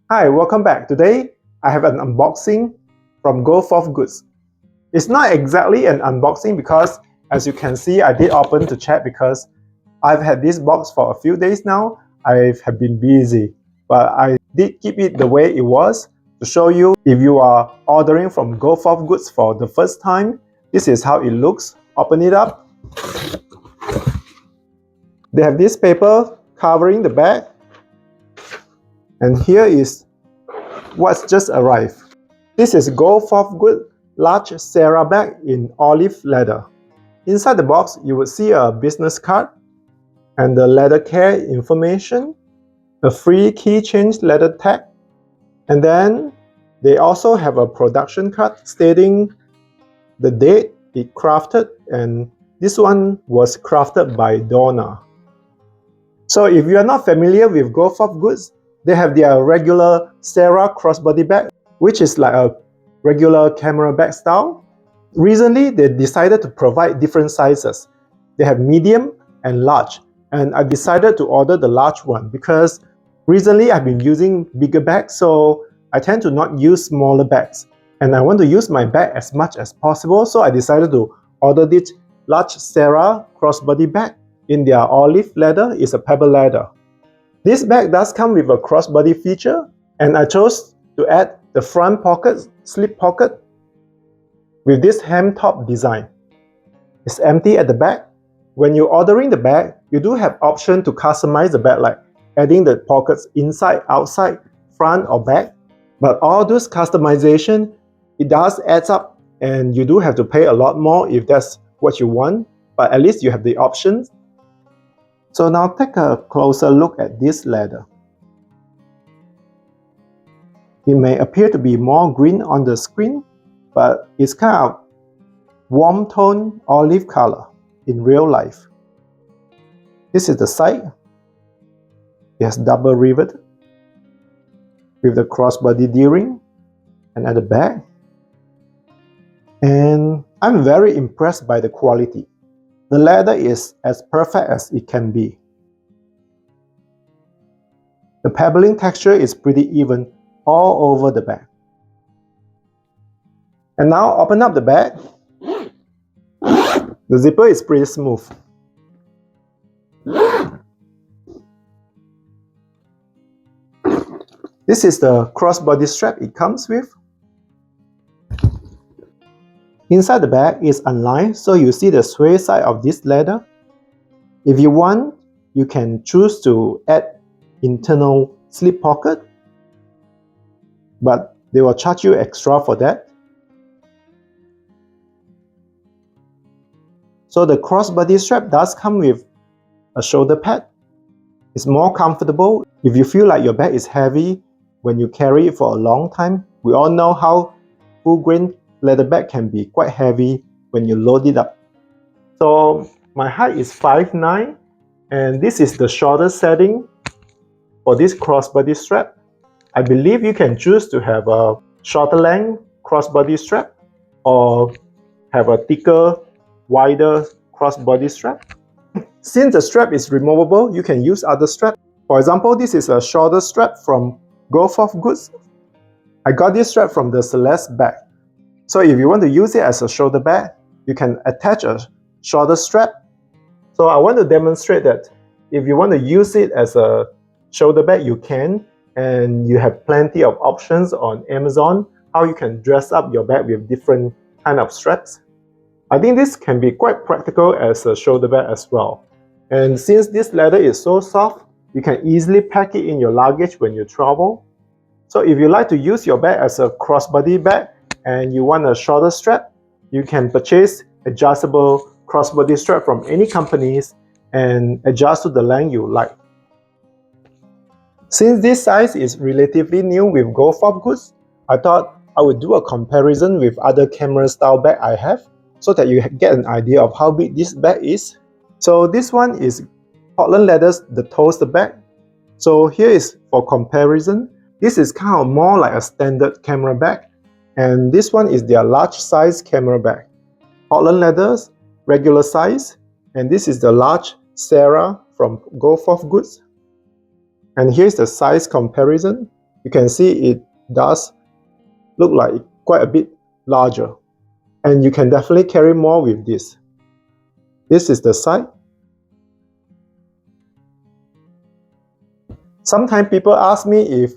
Hi, welcome back. Today, I have an unboxing from Goods. It's not exactly an unboxing because, as you can see, I did open to check because I've had this box for a few days now. I have been busy, but I did keep it the way it was to show you if you are ordering from Goods for the first time. This is how it looks. Open it up. They have this paper covering the bag, and here is what's just arrived. This is Goods large Sarah bag in olive leather. Inside the box, you will see a business card and the leather care information, a free keychain leather tag, and then they also have a production card stating the date it crafted, and this one was crafted by Donna. So if you are not familiar with Goods, they have their regular Sarah crossbody bag, which is like a regular camera bag style. Recently, they decided to provide different sizes. They have medium and large, and I decided to order the large one because recently I've been using bigger bags, so I tend to not use smaller bags. And I want to use my bag as much as possible, so I decided to order this large Sarah crossbody bag in their olive leather. It's a Pebble leather. This bag does come with a crossbody feature, and I chose to add the front pocket, slip pocket, with this hem top design. It's empty at the back. When you're ordering the bag, you do have option to customize the bag, like adding the pockets inside, outside, front or back. But all those customization, it does adds up, and you do have to pay a lot more if that's what you want, but at least you have the options. So now take a closer look at this leather. It may appear to be more green on the screen, but it's kind of warm tone olive color in real life. This is the side. It has double rivet with the crossbody D-ring, and at the back. And I'm very impressed by the quality. The leather is as perfect as it can be. The pebbling texture is pretty even all over the bag. And now open up the bag. The zipper is pretty smooth. This is the crossbody strap it comes with. Inside the bag is unlined, so you see the sway side of this leather. If you want, you can choose to add internal slip pocket, but they will charge you extra for that. So the crossbody strap does come with a shoulder pad. It's more comfortable if you feel like your bag is heavy when you carry it for a long time. We all know how full grain leather bag can be quite heavy when you load it up. So my height is 5'9", and this is the shortest setting for this crossbody strap. I believe you can choose to have a shorter length crossbody strap or have a thicker, wider crossbody strap. Since the strap is removable, you can use other straps. For example, this is a shorter strap from Goods. I got this strap from the Celeste bag. So if you want to use it as a shoulder bag, you can attach a shorter strap. So I want to demonstrate that if you want to use it as a shoulder bag, you can, and you have plenty of options on Amazon how you can dress up your bag with different kind of straps. I think this can be quite practical as a shoulder bag as well. And since this leather is so soft, you can easily pack it in your luggage when you travel. So if you like to use your bag as a crossbody bag and you want a shorter strap, you can purchase adjustable crossbody strap from any companies and adjust to the length you like. Since this size is relatively new with Goods, I thought I would do a comparison with other camera style bag I have so that you get an idea of how big this bag is. So this one is Portland Leather's the Toaster bag. So here is for comparison. This is kind of more like a standard camera bag, and this one is their large size camera bag. Portland Leather's regular size, and this is the large Sarah from Goods. And here's the size comparison. you can see it does look like quite a bit larger, and you can definitely carry more with this. This is the side. Sometimes people ask me if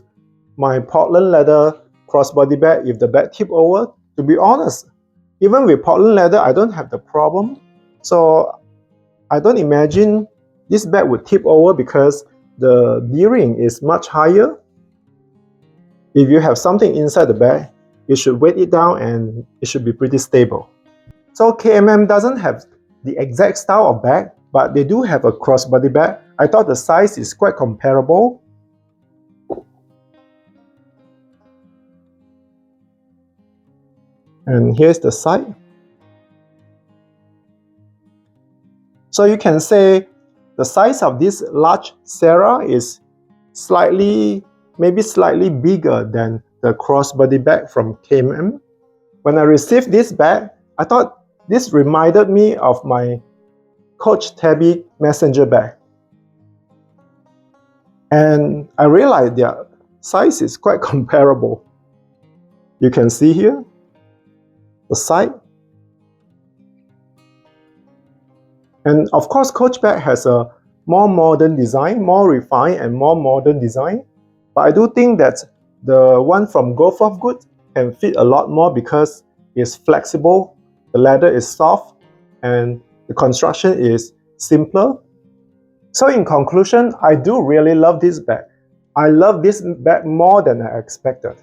my Portland leather crossbody bag, if the bag tip over. To be honest, even with Portland leather, I don't have the problem. So I don't imagine this bag would tip over because the D-ring is much higher. If you have something inside the bag, you should weight it down and it should be pretty stable. So KMM doesn't have the exact style of bag, but they do have a crossbody bag. I thought the size is quite comparable. And here's the side. So you can say the size of this large Sarah is maybe slightly bigger than the crossbody bag from KMM. When I received this bag, I thought this reminded me of my Coach Tabby messenger bag. And I realized their size is quite comparable. You can see here the side. And of course, Coach bag has a more modern design, more refined and more modern design. But I do think that the one from Go For Good can fit a lot more because it's flexible, the leather is soft, and the construction is simpler. So in conclusion, I do really love this bag. I love this bag more than I expected.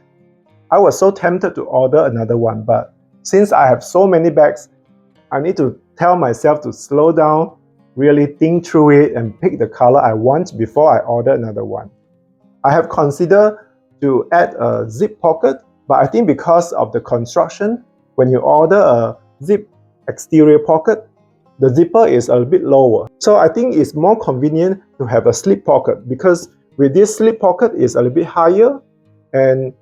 I was so tempted to order another one, but since I have so many bags, I need to tell myself to slow down, really think through it and pick the color I want before I order another one. I have considered to add a zip pocket, but I think because of the construction, when you order a zip exterior pocket, the zipper is a little bit lower. So I think it's more convenient to have a slip pocket because with this slip pocket it's a little bit higher, and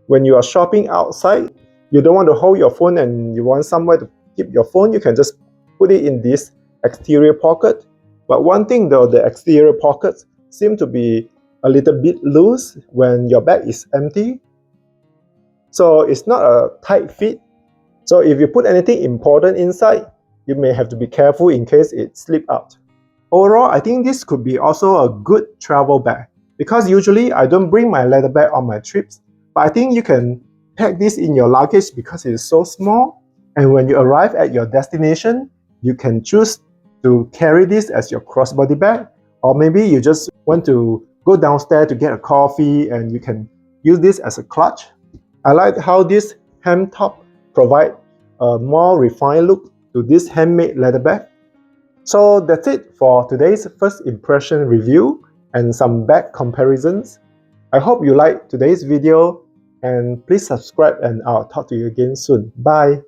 when you are shopping outside, you don't want to hold your phone and you want somewhere to keep your phone, you can just put it in this exterior pocket. But one thing though, the exterior pockets seem to be a little bit loose when your bag is empty. So it's not a tight fit. So if you put anything important inside, you may have to be careful in case it slips out. Overall, I think this could be also a good travel bag because usually I don't bring my leather bag on my trips, but I think you can pack this in your luggage because it is so small, and when you arrive at your destination, you can choose to carry this as your crossbody bag, or maybe you just want to go downstairs to get a coffee and you can use this as a clutch. I like how this hem top provides a more refined look to this handmade leather bag. So that's it for today's first impression review and some bag comparisons. I hope you liked today's video, and please subscribe and I'll talk to you again soon. Bye!